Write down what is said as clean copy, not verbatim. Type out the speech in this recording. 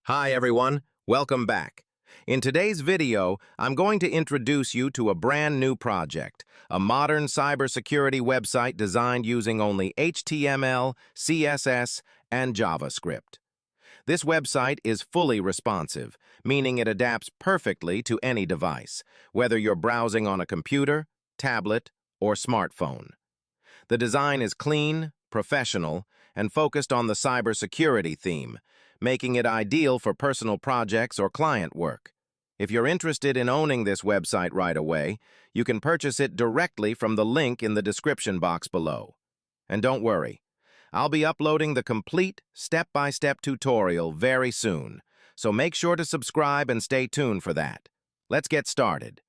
Hi everyone, welcome back. In today's video, I'm going to introduce you to a brand new project, a modern cybersecurity website designed using only HTML, CSS, and JavaScript. This website is fully responsive, meaning it adapts perfectly to any device, whether you're browsing on a computer, tablet, or smartphone. The design is clean, professional, and focused on the cybersecurity theme, making it ideal for personal projects or client work. If you're interested in owning this website right away, you can purchase it directly from the link in the description box below. And don't worry, I'll be uploading the complete step-by-step tutorial very soon, so make sure to subscribe and stay tuned for that. Let's get started.